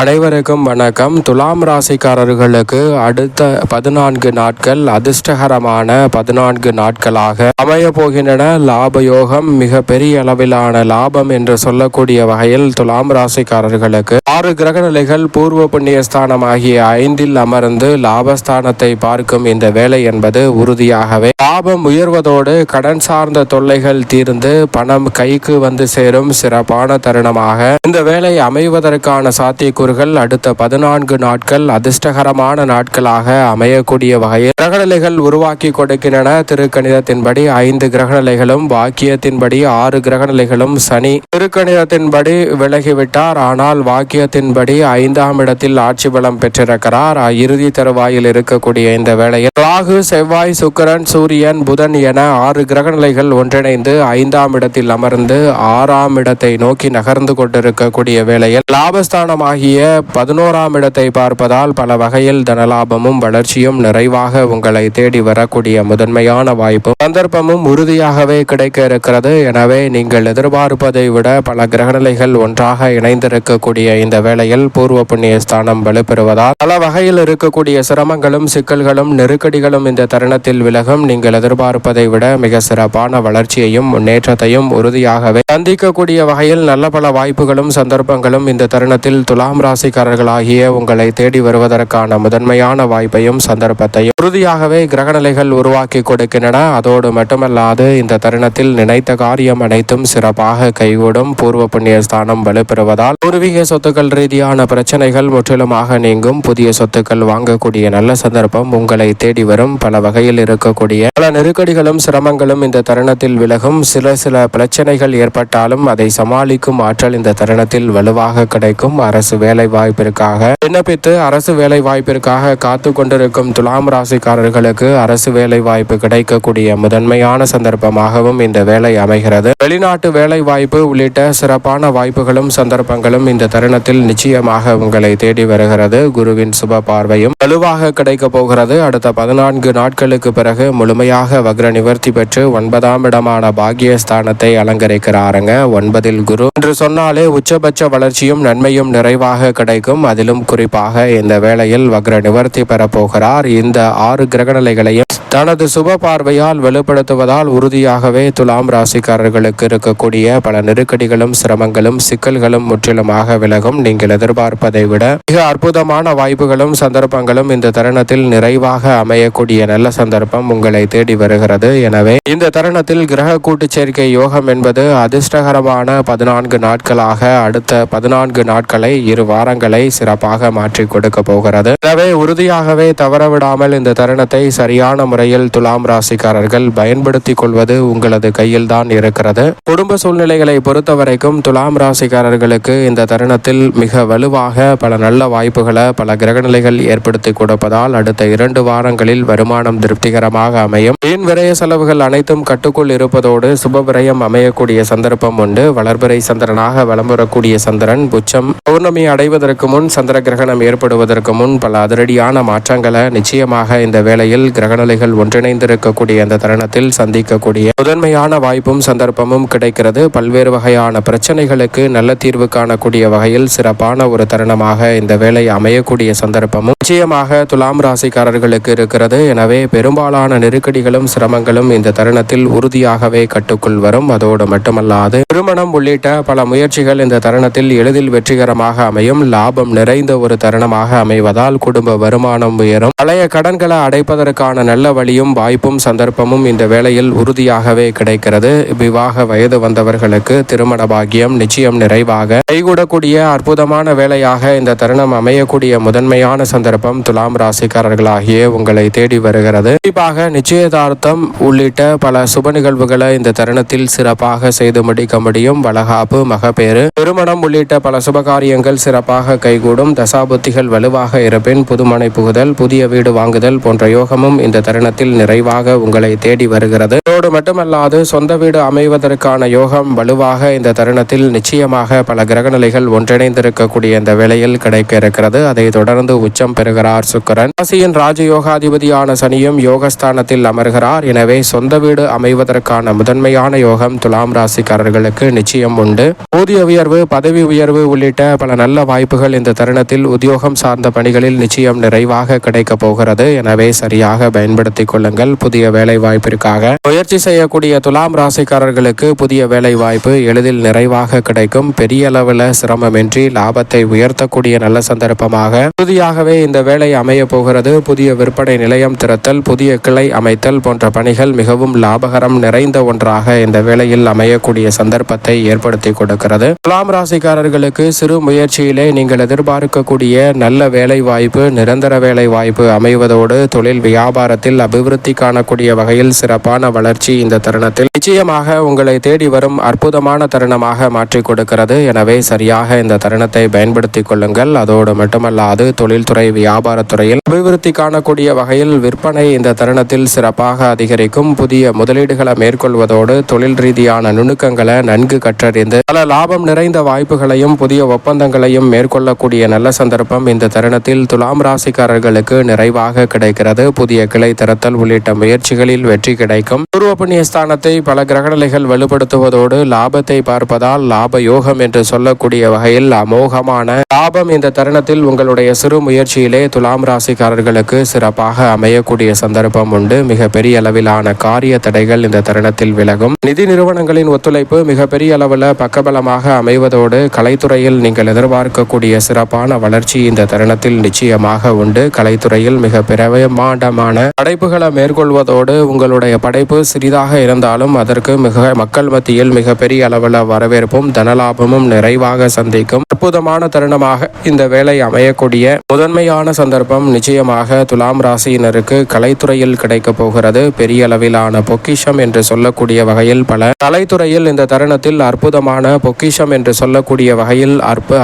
அனைவருக்கும் வணக்கம். துலாம் ராசிக்காரர்களுக்கு அடுத்த 14 நாட்கள் அதிர்ஷ்டகரமான 14 நாட்களாக அமைய போகின்றன. லாபயோகம் மிக பெரிய அளவிலான லாபம் என்று சொல்லக்கூடிய வகையில் துலாம் ராசிக்காரர்களுக்கு 6 கிரகநிலைகள் பூர்வ புண்ணியஸ்தானம் ஆகிய 5இல் அமர்ந்து லாபஸ்தானத்தை பார்க்கும் இந்த வேலை என்பது உறுதியாகவே லாபம் உயர்வதோடு கடன் சார்ந்த தொல்லைகள் தீர்ந்து பணம் கைக்கு வந்து சேரும் சிறப்பான தருணமாக இந்த வேலை அமைவதற்கான சாத்தியக்கூறுகள் அடுத்த 14 நாட்கள் அதிர்ஷ்டகரமான நாட்களாக அமையக்கூடிய வகையில் கிரகநிலைகள் உருவாக்கி கொடுக்கின்றன. திருக்கணிதத்தின்படி 5 கிரகநிலைகளும், வாக்கியத்தின்படி 6 கிரகநிலைகளும். சனி திருக்கணிதத்தின்படி விலகிவிட்டார், ஆனால் வாக்கியத்தின்படி 5ஆம் இடத்தில் ஆட்சி பலம் பெற்றிருக்கிறார். இறுதி தருவாயில் இருக்கக்கூடிய இந்த வேளையில் ராகு, செவ்வாய், சுக்கிரன், சூரியன், புதன் என 6 கிரகநிலைகள் ஒன்றிணைந்து 5ஆம் இடத்தில் அமர்ந்து 6ஆம் இடத்தை நோக்கி நகர்ந்து கொண்டிருக்கக்கூடிய வேளையில் லாபஸ்தானமாகிய 11ஆம் இடத்தை பார்ப்பதால் பல வகையில் தனலாபமும் வளர்ச்சியும் நிறைவாக உங்களை தேடி வரக்கூடிய முதன்மையான வாய்ப்பும் சந்தர்ப்பமும் உறுதியாகவே கிடைக்க இருக்கிறது. எனவே நீங்கள் எதிர்பார்ப்பதை விட பல கிரகநிலைகள் ஒன்றாக இணைந்திருக்கக்கூடிய இந்த வேளையில் பூர்வ புண்ணிய ஸ்தானம் வலுப்பெறுவதால் பல வகையில் இருக்கக்கூடிய சிரமங்களும் சிக்கல்களும் நெருக்கடிகளும் இந்த தருணத்தில் விலகும். நீங்கள் எதிர்பார்ப்பதை விட மிக சிறப்பான வளர்ச்சியையும் முன்னேற்றத்தையும் உறுதியாகவே சந்திக்கக்கூடிய வகையில் நல்ல பல வாய்ப்புகளும் சந்தர்ப்பங்களும் இந்த தருணத்தில் துலாம் ராசிக்காரர்களாகிய உங்களை தேடி வருவதற்கான முதன்மையான வாய்ப்பையும் சந்தர்ப்பத்தையும் உறுதியாகவே கிரகநிலைகள் உருவாக்கி கொடுக்கின்றன. அதோடு மட்டுமல்லாது இந்த தருணத்தில் நினைத்த காரியம் அனைத்தும் சிறப்பாக கைகூடும். பூர்வ புண்ணிய ஸ்தானம் வலுப்பெறுவதால் பூர்வீக சொத்துக்கள் ரீதியான பிரச்சனைகள் முற்றிலுமாக நீங்கும். புதிய சொத்துக்கள் வாங்கக்கூடிய நல்ல சந்தர்ப்பம் உங்களை தேடி வரும். பல வகையில் இருக்கக்கூடிய பல நெருக்கடிகளும் சிரமங்களும் இந்த தருணத்தில் விலகும். சில பிரச்சனைகள் ஏற்பட்டாலும் அதை சமாளிக்கும் ஆற்றல் இந்த தருணத்தில் வலுவாக கிடைக்கும். அரசு வேலை வாய்ப்பிற்காக விண்ணப்பித்து அரசு வேலை வாய்ப்பிற்காக காத்து கொண்டிருக்கும் துலாம் ராசிக்காரர்களுக்கு அரசு வேலை வாய்ப்பு கிடைக்கக்கூடிய முதன்மையான சந்தர்ப்பமாகவும் இந்த வேலை அமைகிறது. வெளிநாட்டு வேலை வாய்ப்பு உள்ளிட்ட சிறப்பான வாய்ப்புகளும் சந்தர்ப்பங்களும் இந்த தருணத்தில் நிச்சயமாக உங்களை தேடி வருகிறது. குருவின் சுப பார்வையும் வலுவாக கிடைக்க போகிறது. அடுத்த 14 நாட்களுக்கு பிறகு முழுமையாக வக்ர நிவர்த்தி பெற்று 9ஆம் இடமான பாக்கியஸ்தானத்தை அலங்கரிக்கிறாருங்க. 9இல் குரு என்று சொன்னாலே உச்சபட்ச வளர்ச்சியும் நன்மையும் நிறைவாக கிடைக்கும். அதிலும் குறிப்பாக இந்த வேளையில் வக்ர நிவர்த்தி பெறப்போகிறார். இந்த 6 கிரகநிலைகளையும் தனது சுப பார்வையால் வெளிப்படுத்துவதால் உறுதியாகவே துலாம் ராசிக்காரர்களுக்கு இருக்கக்கூடிய பல நெருக்கடிகளும் சிரமங்களும் சிக்கல்களும் முற்றிலுமாக விலகும். நீங்கள் எதிர்பார்ப்பதை விட மிக அற்புதமான வாய்ப்புகளும் சந்தர்ப்பங்களும் இந்த தருணத்தில் நிறைவாக அமையக்கூடிய நல்ல சந்தர்ப்பம் உங்களை தேடி வருகிறது. எனவே இந்த தருணத்தில் கிரக கூட்டு சேர்க்கை யோகம் என்பது அதிர்ஷ்டகரமான 14 நாட்களாக அடுத்த 14 நாட்களை 2 வாரங்களை சிறப்பாக மாற்றி கொடுக்க போகிறது. எனவே உறுதியாகவே தவறவிடாமல் இந்த தருணத்தை சரியான முறையில் துலாம் ராசிக்காரர்கள் பயன்படுத்திக் கொள்வது உங்களது கையில் தான் இருக்கிறது. குடும்ப சூழ்நிலைகளை பொறுத்தவரைக்கும் துலாம் ராசிக்காரர்களுக்கு இந்த தருணத்தில் மிக வலுவாக பல நல்ல வாய்ப்புகளை பல கிரகநிலைகள் ஏற்படுத்தி கொடுப்பதால் அடுத்த 2 வாரங்களில் வருமானம் திருப்திகரமாக அமையும். வீண் விரய செலவுகள் அனைத்தும் கட்டுக்குள் இருப்பதோடு சுப விரயம் அமையக்கூடிய சந்தர்ப்பம் உண்டு. வளர்பிறை சந்திரனாக வலம் வரக்கூடிய சந்திரன் உச்சம் பௌர்ணமி அடைவதற்கு முன் சந்திர கிரகணம் ஏற்படுவதற்கு முன் பல அதிரடியான மாற்றங்களை நிச்சயமாக இந்த வேளையில் கிரகநிலைகள் ஒன்றிணைந்திருக்கக்கூடிய அந்த தருணத்தில் சந்திக்கக்கூடிய முதன்மையான வாய்ப்பும் சந்தர்ப்பமும் கிடைக்கிறது. பல்வேறு வகையான பிரச்சனைகளுக்கு நல்ல தீர்வு காணக்கூடிய வகையில் சிறப்பான ஒரு தருணமாக இந்த வேலை அமையக்கூடிய சந்தர்ப்பமும் நிச்சயமாக துலாம் ராசிக்காரர்களுக்கு இருக்கிறது. எனவே பெரும்பாலான நெருக்கடிகளும் சிரமங்களும் இந்த தருணத்தில் உறுதியாகவே கட்டுக்குள் வரும். அதோடு மட்டுமல்லாது திருமணம் உள்ளிட்ட பல முயற்சிகள் இந்த தருணத்தில் எளிதில் வெற்றிகரமாக அமையும். லாபம் நிறைந்த ஒரு தருணமாக அமைவதால் குடும்ப வருமானம் உயரும். பழைய கடன்களை அடைப்பதற்கான நல்ல வழியும் வாய்ப்பும் சந்தர்ப்பமும் இந்த வேளையில் உறுதியாகவே கிடைக்கிறது. விவாக வயது வந்தவர்களுக்கு திருமண பாக்கியம் நிச்சயம் நிறைவாக கைகூடக்கூடிய அற்புதமான வேலையாக இந்த தருணம் அமையக்கூடிய முதன்மையான சந்தர்ப்பம் துலாம் ராசிக்காரர்களாகிய உங்களை தேடி வருகிறது. குறிப்பாக நிச்சயதார்த்தம் உள்ளிட்ட பல சுப நிகழ்வுகளை இந்த தருணத்தில் சிறப்பாக செய்து முடிக்க முடியும். வளகாப்பு, மகப்பேறு, திருமணம் உள்ளிட்ட பல சுபகாரியங்கள் சிறப்பாக கைகூடும். தசாபுத்திகள் வலுவாக இருப்பின் புதுமனை புகுதல், புதிய வீடு வாங்குதல் போன்ற யோகமும் இந்த தருணத்தில் தருணத்தில் நிறைவாக உங்களை தேடி வருகிறது. இதோடு மட்டுமல்லாது சொந்த வீடு அமைவதற்கான யோகம் வலுவாக இந்த தருணத்தில் நிச்சயமாக பல கிரகநிலைகள் ஒன்றிணைந்திருக்கக்கூடிய இந்த வேளையில் கிடைக்க இருக்கிறது. அதை தொடர்ந்து உச்சம் பெறுகிறார் சுக்கிரன். ராசியின் ராஜயோகாதிபதியான சனியும் யோகஸ்தானத்தில் அமர்கிறார். எனவே சொந்த வீடு அமைவதற்கான முதன்மையான யோகம் துலாம் ராசிக்காரர்களுக்கு நிச்சயம் உண்டு. ஊதிய உயர்வு, பதவி உயர்வு உள்ளிட்ட பல நல்ல வாய்ப்புகள் இந்த தருணத்தில் உத்தியோகம் சார்ந்த பணிகளில் நிச்சயம் நிறைவாக கிடைக்க போகிறது. எனவே சரியாக பயன்படுத்திக் கொள்ளுங்கள். புதிய வேலை வாய்ப்பிற்காக முயற்சி செய்யக்கூடிய துலாம் ராசிக்காரர்களுக்கு புதிய வேலை வாய்ப்பு எளிதில் நிறைவாக கிடைக்கும். பெரிய அளவில் சிரமமின்றி லாபத்தை உயர்த்தக்கூடிய நல்ல சந்தர்ப்பமாக புதியாகவே இந்த வேலை அமைய போகிறது. புதிய விற்பனை நிலையம் திறத்தல், புதிய கிளை அமைத்தல் போன்ற பணிகள் மிகவும் லாபகரம் நிறைந்த ஒன்றாக இந்த வேளையில் அமையக்கூடிய சந்தர்ப்பத்தை ஏற்படுத்தி கொடுக்கிறது. துலாம் ராசிக்காரர்களுக்கு சிறு முயற்சியிலே நீங்கள் எதிர்பார்க்கக்கூடிய நல்ல வேலை வாய்ப்பு, நிரந்தர வேலை வாய்ப்பு அமைவதோடு தொழில் வியாபாரத்தில் அபிவிருத்தி காணக்கூடிய வகையில் சிறப்பான வளர்ச்சி இந்த தருணத்தில் நிச்சயமாக உங்களை தேடி வரும் அற்புதமான தருணமாக மாற்றிக் கொடுக்கிறது. எனவே சரியாக இந்த தருணத்தை பயன்படுத்திக் கொள்ளுங்கள். அதோடு மட்டுமல்லாது தொழில்துறை, வியாபாரத்துறையில் அபிவிருத்தி காணக்கூடிய வகையில் விற்பனை இந்த தருணத்தில் சிறப்பாக அதிகரிக்கும். புதிய முதலீடுகளை மேற்கொள்வதோடு தொழில் ரீதியான நுணுக்கங்களை நன்கு கற்றறிந்து பல லாபம் நிறைந்த வாய்ப்புகளையும் புதிய ஒப்பந்தங்களையும் மேற்கொள்ளக்கூடிய நல்ல சந்தர்ப்பம் இந்த தருணத்தில் துலாம் ராசிக்காரர்களுக்கு நிறைவாக கிடைக்கிறது. புதிய கிளை திறத்தல் உள்ளிட்ட முயற்சிகளில் வெற்றி கிடைக்கும். பூர்வ புண்ணிய ஸ்தானத்தை பல கிரகநிலைகள் வலுப்படுத்துவதோடு லாபத்தை பார்ப்பதால் லாப யோகம் என்று சொல்லக்கூடிய வகையில் அமோகமான லாபம் இந்த தருணத்தில் உங்களுடைய சிறு முயற்சியிலே துலாம் ராசிக்காரர்களுக்கு சிறப்பாக அமையக்கூடிய சந்தர்ப்பம் உண்டு. மிக பெரிய அளவிலான காரிய தடைகள் இந்த தருணத்தில் விலகும். நிதி நிறுவனங்களின் ஒத்துழைப்பு மிக பெரிய அளவில் பக்கபலமாக அமைவதோடு கலைத்துறையில் நீங்கள் எதிர்பார்க்கக்கூடிய சிறப்பான வளர்ச்சி இந்த தருணத்தில் நிச்சயமாக உண்டு. கலைத்துறையில் மிக பிரமாண்டமான படைப்புகளை மேற்கொள்வதோடு உங்களுடைய படைப்பு சிறிதாக இருந்தாலும் அதற்கு மக்கள் மத்தியில் மிக பெரிய அளவில் வரவேற்பும் தனலாபமும் நிறைவாக சந்திக்கும் அற்புதமான தருணமாக இந்த வேலை அமையக்கூடிய முதன்மையான சந்தர்ப்பம் நிச்சயமாக துலாம் ராசியினருக்கு கலைத்துறையில் கிடைக்க போகிறது. பெரிய அளவிலான பொக்கிஷம் என்று சொல்லக்கூடிய வகையில் பல கலைத்துறையில் இந்த தருணத்தில் அற்புதமான பொக்கிஷம் என்று சொல்லக்கூடிய வகையில்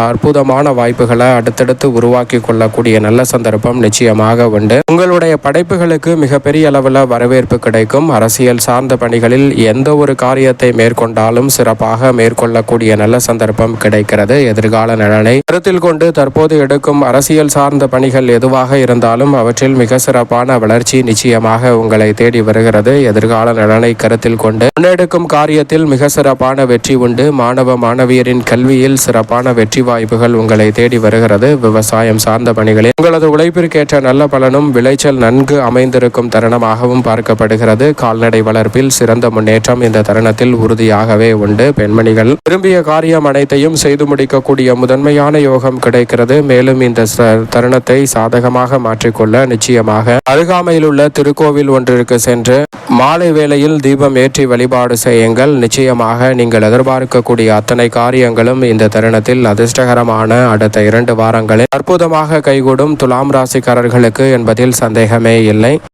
அற்புதமான வாய்ப்புகளை அடுத்தடுத்து உருவாக்கி கொள்ளக்கூடிய நல்ல சந்தர்ப்பம் நிச்சயமாக உண்டு. உங்களுடைய படைப்புகளுக்கு மிகப்பெரிய அளவில் வரவேற்பு கிடைக்கும். அரசியல் சார்ந்த பணிகளில் எந்த ஒரு காரியத்தை மேற்கொண்டாலும் சிறப்பாக மேற்கொள்ளக்கூடிய நல்ல சந்தர்ப்பம் கிடைக்கிறது. எதிர்கால நலனை கருத்தில் கொண்டு தற்போது எடுக்கும் அரசியல் சார்ந்த பணிகள் எதுவாக இருந்தாலும் அவற்றில் மிக சிறப்பான வளர்ச்சி நிச்சயமாக உங்களை தேடி வருகிறது. எதிர்கால நலனை கருத்தில் கொண்டு முன்னெடுக்கும் காரியத்தில் மிக சிறப்பான வெற்றி உண்டு. மாணவ மாணவியரின் கல்வியில் சிறப்பான வெற்றி வாய்ப்புகள் உங்களை தேடி வருகிறது. விவசாயம் சார்ந்த பணிகளில் உங்களது உழைப்பிற்கேற்ற நல்ல பலனும் விளைச்சல் நன்கு அமைந்திருக்கும் தருணமாகவும் பார்க்கப்படுகிறது. கால்நடை வளர்ப்பில் சிறந்த முன்னேற்றம் இந்த தருணத்தில் உறுதியாகவே உண்டு. பெண்மணிகள் விரும்பிய காரியம் அனைத்தையும் செய்து முடிக்கக்கூடிய முதன்மையான யோகம் கிடைக்கிறது. மேலும் இந்த தருணத்தை சாதகமாக மாற்றிக்கொள்ள நிச்சயமாக அருகாமையில் உள்ள திருக்கோவில் ஒன்றிற்கு சென்று மாலை வேளையில் தீபம் ஏற்றி வழிபாடு செய்யுங்கள். நிச்சயமாக நீங்கள் எதிர்பார்க்கக்கூடிய அத்தனை காரியங்களும் இந்த தருணத்தில் அதிர்ஷ்டகரமான அடுத்த 2 வாரங்களில் அற்புதமாக கைகூடும் துலாம் ராசிக்காரர்களுக்கு என்பதில் சந்தேகமே இல்லை.